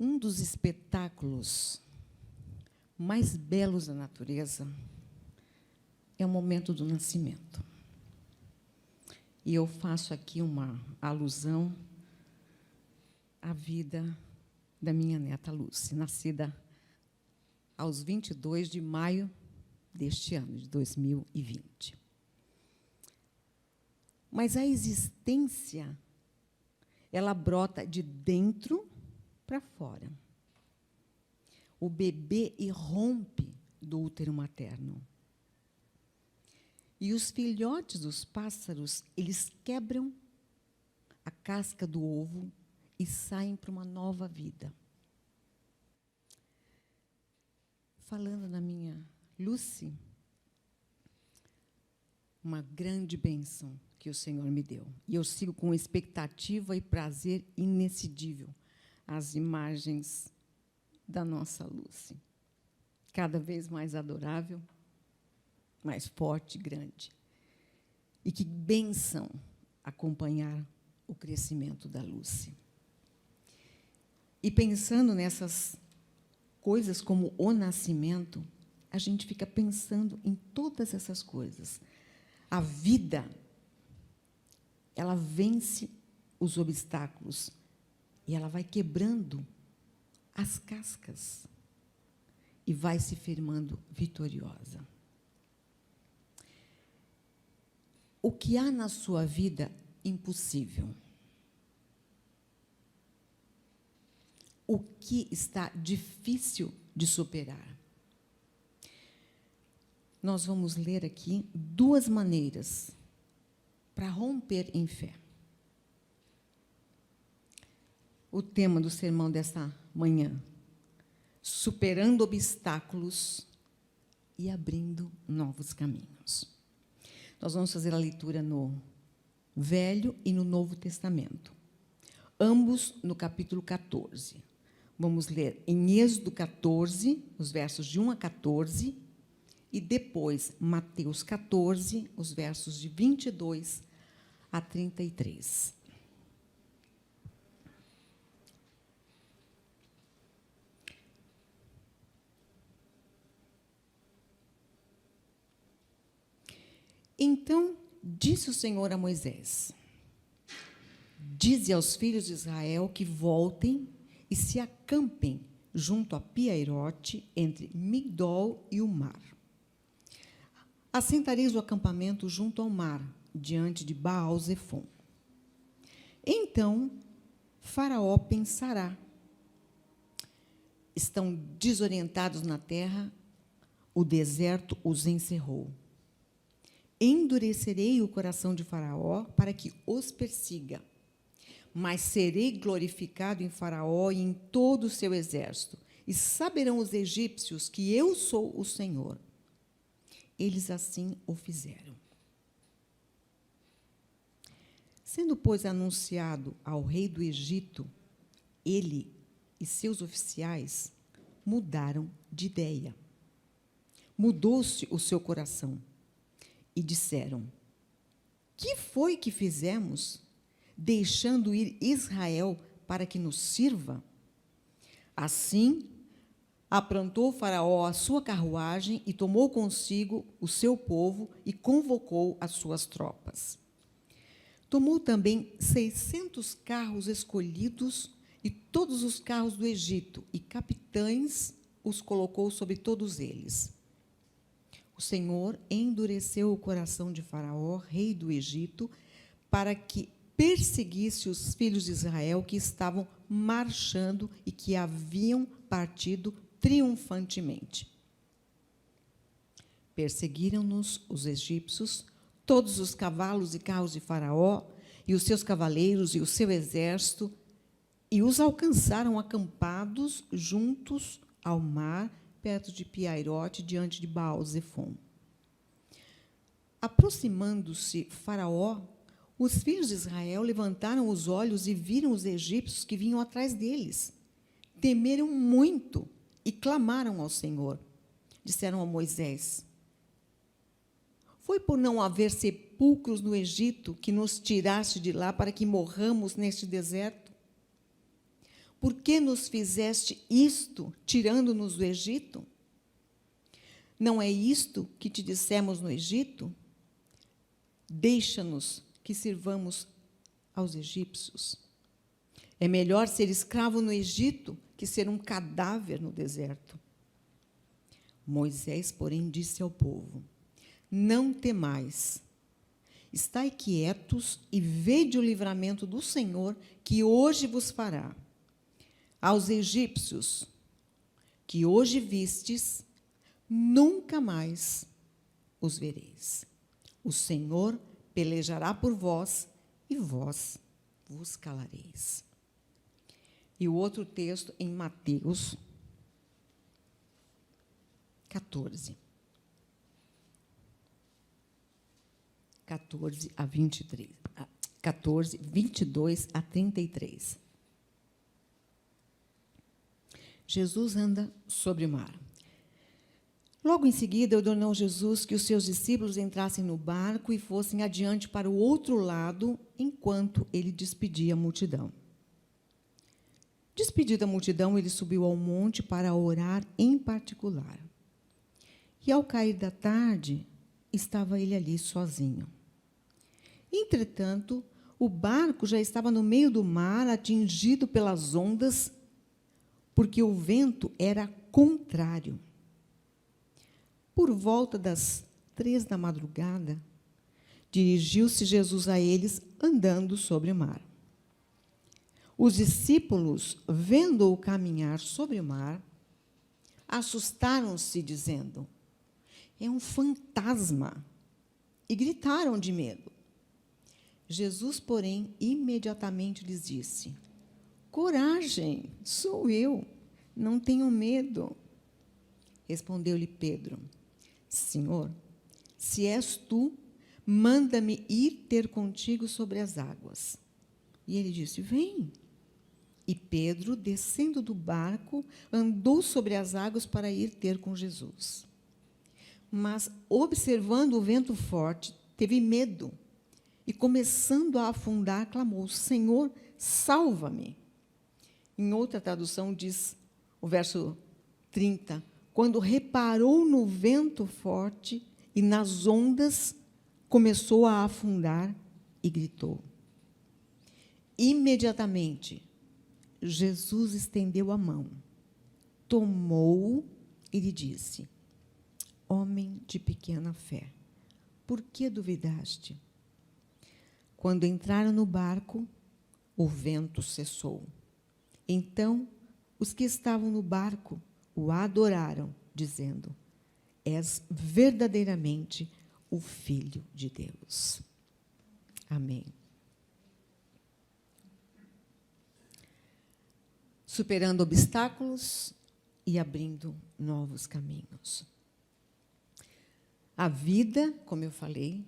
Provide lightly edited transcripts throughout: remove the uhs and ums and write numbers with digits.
Um dos espetáculos mais belos da natureza é o momento do nascimento. E eu faço aqui uma alusão à vida da minha neta Lucy, nascida aos 22 de maio deste ano, de 2020. Mas a existência, ela brota de dentro para fora. O bebê irrompe do útero materno. E os filhotes dos pássaros, eles quebram a casca do ovo e saem para uma nova vida. Falando na minha Lucy, uma grande bênção que o Senhor me deu. E eu sigo com expectativa e prazer inexcedível as imagens da nossa Lucy. Cada vez mais adorável, mais forte, grande. E que bênção acompanhar o crescimento da Lucy. E pensando nessas coisas como o nascimento, a gente fica pensando em todas essas coisas. A vida, ela vence os obstáculos e ela vai quebrando as cascas e vai se firmando vitoriosa. O que há na sua vida impossível? O que está difícil de superar? Nós vamos ler aqui duas maneiras para romper em fé. O tema do sermão desta manhã: superando obstáculos e abrindo novos caminhos. Nós vamos fazer a leitura no Velho e no Novo Testamento, ambos no capítulo 14. Vamos ler em Êxodo 14, os versos de 1 a 14, e depois Mateus 14, os versos de 22 a 33. Então, disse o Senhor a Moisés: dize aos filhos de Israel que voltem e se acampem junto a Pi-Hahirote, entre Migdol e o mar. Assentareis o acampamento junto ao mar, diante de Baal-Zefon. Então, Faraó pensará: estão desorientados na terra, o deserto os encerrou. Endurecerei o coração de Faraó para que os persiga, mas serei glorificado em Faraó e em todo o seu exército, e saberão os egípcios que eu sou o Senhor. Eles assim o fizeram. Sendo, pois, anunciado ao rei do Egito, ele e seus oficiais mudaram de ideia. Mudou-se o seu coração e disseram: que foi que fizemos, deixando ir Israel para que nos sirva? Assim, aprontou Faraó a sua carruagem e tomou consigo o seu povo e convocou as suas tropas. Tomou também 600 carros escolhidos e todos os carros do Egito, e capitães os colocou sobre todos eles. O Senhor endureceu o coração de Faraó, rei do Egito, para que perseguisse os filhos de Israel que estavam marchando e que haviam partido triunfantemente. Perseguiram-nos os egípcios, todos os cavalos e carros de Faraó, e os seus cavaleiros e o seu exército, e os alcançaram acampados juntos ao mar, perto de Pi-Hahirote, diante de Baal-Zefon. Aproximando-se Faraó, os filhos de Israel levantaram os olhos e viram os egípcios que vinham atrás deles. Temeram muito e clamaram ao Senhor. Disseram a Moisés: foi por não haver sepulcros no Egito que nos tiraste de lá para que morramos neste deserto? Por que nos fizeste isto, tirando-nos do Egito? Não é isto que te dissemos no Egito? Deixa-nos que sirvamos aos egípcios. É melhor ser escravo no Egito que ser um cadáver no deserto. Moisés, porém, disse ao povo: não temais, estai quietos e vede o livramento do Senhor, que hoje vos fará. Aos egípcios, que hoje vistes, nunca mais os vereis. O Senhor pelejará por vós, e vós vos calareis. E o outro texto em Mateus 14. 14 a 23. 14, 22 a 33. Jesus anda sobre o mar. Logo em seguida, ordenou Jesus que os seus discípulos entrassem no barco e fossem adiante para o outro lado, enquanto ele despedia a multidão. Despedida a multidão, ele subiu ao monte para orar em particular. E, ao cair da tarde, estava ele ali sozinho. Entretanto, o barco já estava no meio do mar, atingido pelas ondas, porque o vento era contrário. Por volta das 3 da madrugada, dirigiu-se Jesus a eles, andando sobre o mar. Os discípulos, vendo-o caminhar sobre o mar, assustaram-se, dizendo: é um fantasma, e gritaram de medo. Jesus, porém, imediatamente lhes disse: coragem, sou eu, não tenham medo. Respondeu-lhe Pedro: Senhor, se és tu, manda-me ir ter contigo sobre as águas. E ele disse: vem. E Pedro, descendo do barco, andou sobre as águas para ir ter com Jesus. Mas, observando o vento forte, teve medo e, começando a afundar, clamou: Senhor, salva-me. Em outra tradução diz, o verso 30, quando reparou no vento forte e nas ondas, começou a afundar e gritou. Imediatamente, Jesus estendeu a mão, tomou-o e lhe disse: homem de pequena fé, por que duvidaste? Quando entraram no barco, o vento cessou. Então, os que estavam no barco o adoraram, dizendo: és verdadeiramente o Filho de Deus. Amém. Superando obstáculos e abrindo novos caminhos. A vida, como eu falei,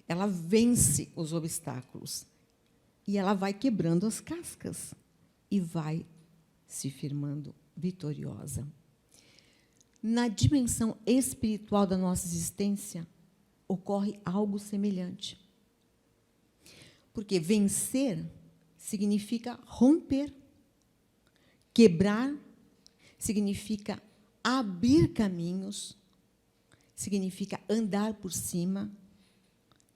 ela vence os obstáculos e ela vai quebrando as cascas e vai se firmando vitoriosa. Na dimensão espiritual da nossa existência, ocorre algo semelhante. Porque vencer significa romper. Quebrar significa abrir caminhos, significa andar por cima,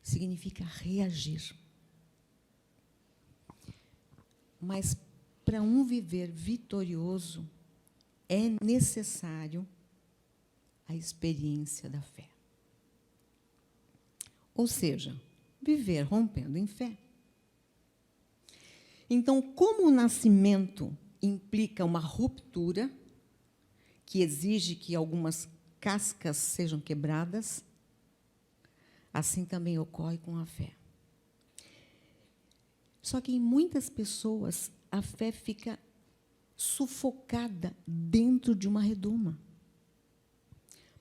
significa reagir. Mas, para um viver vitorioso, é necessário a experiência da fé. Ou seja, viver rompendo em fé. Então, como o nascimento implica uma ruptura, que exige que algumas cascas sejam quebradas, assim também ocorre com a fé. Só que em muitas pessoas, a fé fica sufocada dentro de uma redoma.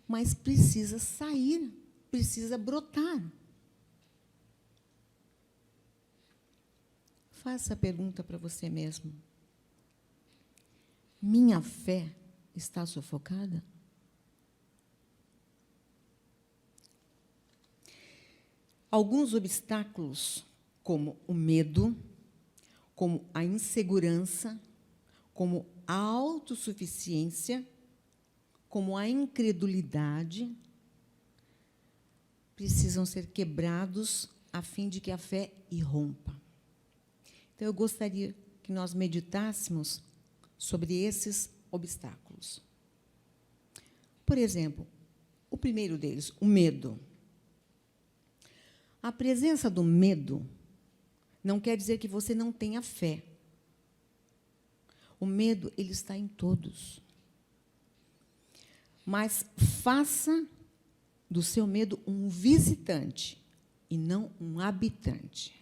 Mas precisa sair, precisa brotar. Faça a pergunta para você mesmo. Minha fé está sufocada? Alguns obstáculos, como o medo, como a insegurança, como a autossuficiência, como a incredulidade, precisam ser quebrados a fim de que a fé irrompa. Então, eu gostaria que nós meditássemos sobre esses obstáculos. Por exemplo, o primeiro deles, o medo. A presença do medo não quer dizer que você não tenha fé. O medo, ele está em todos. Mas faça do seu medo um visitante e não um habitante.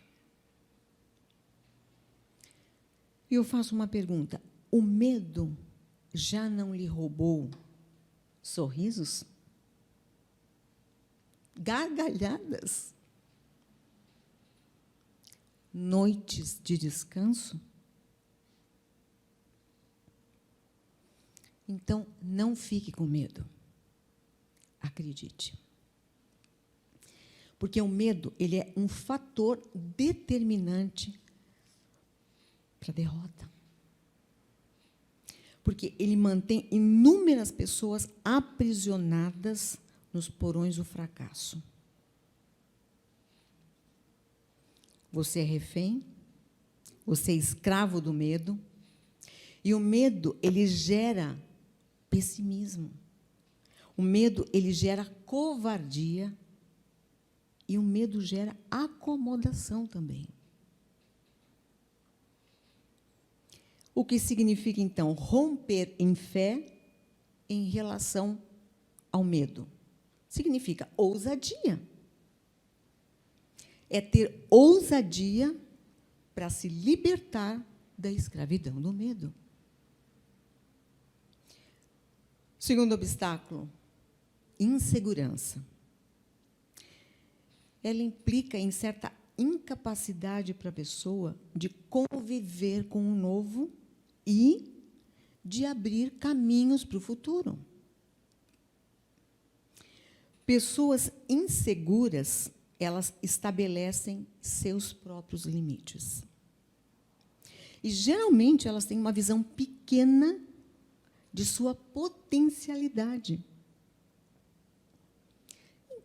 E eu faço uma pergunta: o medo já não lhe roubou sorrisos? Gargalhadas? Noites de descanso? Então, não fique com medo. Acredite. Porque o medo, ele é um fator determinante para a derrota. Porque ele mantém inúmeras pessoas aprisionadas nos porões do fracasso. Você é refém, você é escravo do medo, e o medo, ele gera pessimismo. O medo, ele gera covardia, e o medo gera acomodação também. O que significa, então, romper em fé em relação ao medo? Significa ousadia. É ter ousadia para se libertar da escravidão do medo. Segundo obstáculo, insegurança. Ela implica em certa incapacidade para a pessoa de conviver com o novo e de abrir caminhos para o futuro. Pessoas inseguras, elas estabelecem seus próprios limites. E, geralmente, elas têm uma visão pequena de sua potencialidade.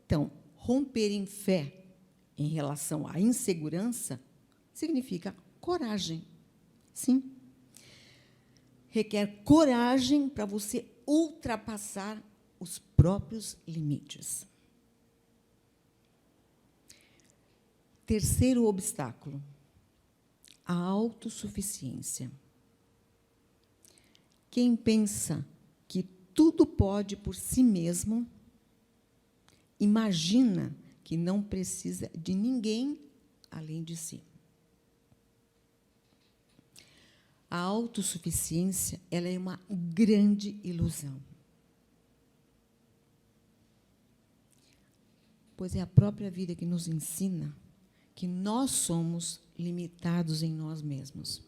Então, romper em fé em relação à insegurança significa coragem. Sim. Requer coragem para você ultrapassar os próprios limites. Terceiro obstáculo, a autossuficiência. Quem pensa que tudo pode por si mesmo, imagina que não precisa de ninguém além de si. A autossuficiência, ela é uma grande ilusão. Pois é a própria vida que nos ensina que nós somos limitados em nós mesmos.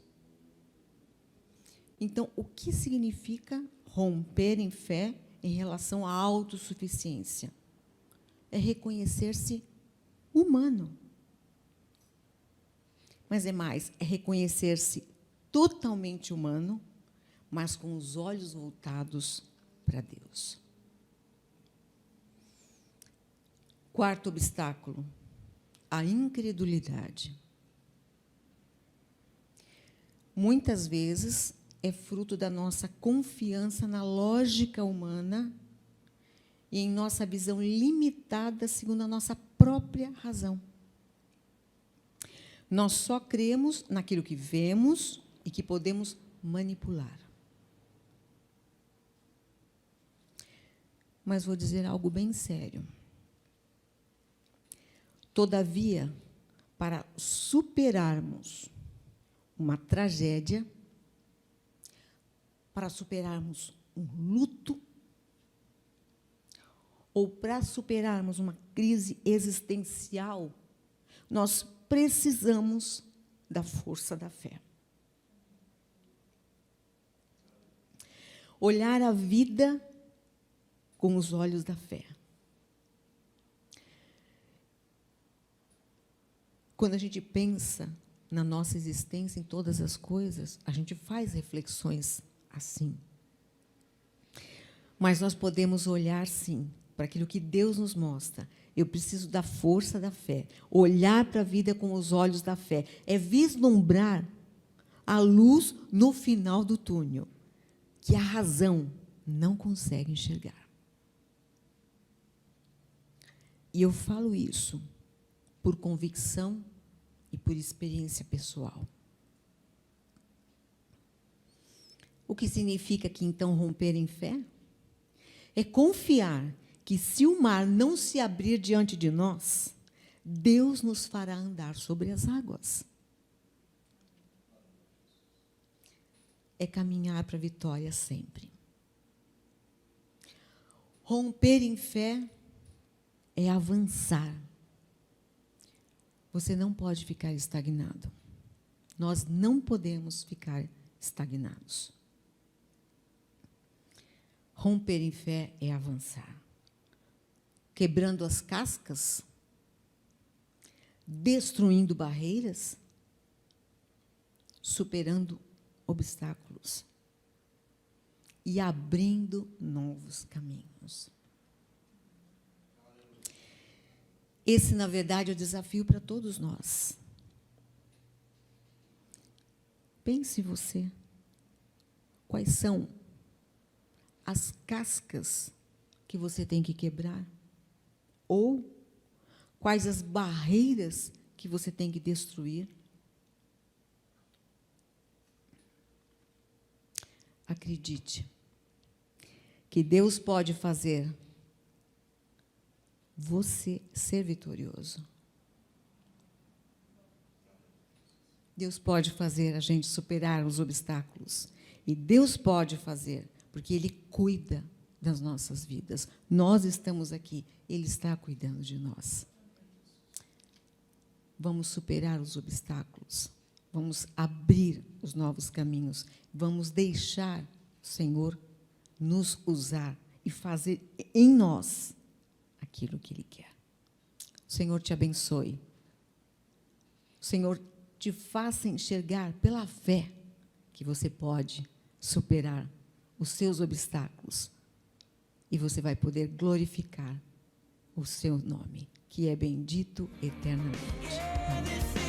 Então, o que significa romper em fé em relação à autossuficiência? É reconhecer-se humano. Mas é mais, é reconhecer-se totalmente humano, mas com os olhos voltados para Deus. Quarto obstáculo, a incredulidade. Muitas vezes é fruto da nossa confiança na lógica humana e em nossa visão limitada segundo a nossa própria razão. Nós só cremos naquilo que vemos e que podemos manipular. Mas vou dizer algo bem sério. Todavia, para superarmos uma tragédia, para superarmos um luto, ou para superarmos uma crise existencial, nós precisamos da força da fé. Olhar a vida com os olhos da fé. Quando a gente pensa na nossa existência, em todas as coisas, a gente faz reflexões assim. Mas nós podemos olhar, sim, para aquilo que Deus nos mostra. Eu preciso da força da fé, olhar para a vida com os olhos da fé, é vislumbrar a luz no final do túnel, que a razão não consegue enxergar. E eu falo isso por convicção e por experiência pessoal. O que significa que, então, romper em fé? É confiar que, se o mar não se abrir diante de nós, Deus nos fará andar sobre as águas. É caminhar para a vitória sempre. Romper em fé é avançar. Você não pode ficar estagnado. Nós não podemos ficar estagnados. Romper em fé é avançar. Quebrando as cascas, destruindo barreiras, superando obstáculos e abrindo novos caminhos. Esse, na verdade, é o desafio para todos nós. Pense você, quais são as cascas que você tem que quebrar? Ou quais as barreiras que você tem que destruir? Acredite que Deus pode fazer você ser vitorioso. Deus pode fazer a gente superar os obstáculos. E Deus pode fazer, porque Ele cuida das nossas vidas. Nós estamos aqui, Ele está cuidando de nós. Vamos superar os obstáculos. Vamos abrir os novos caminhos. Vamos deixar o Senhor nos usar e fazer em nós aquilo que Ele quer. O Senhor te abençoe. O Senhor te faça enxergar pela fé que você pode superar os seus obstáculos e você vai poder glorificar o seu nome, que é bendito eternamente. Amém.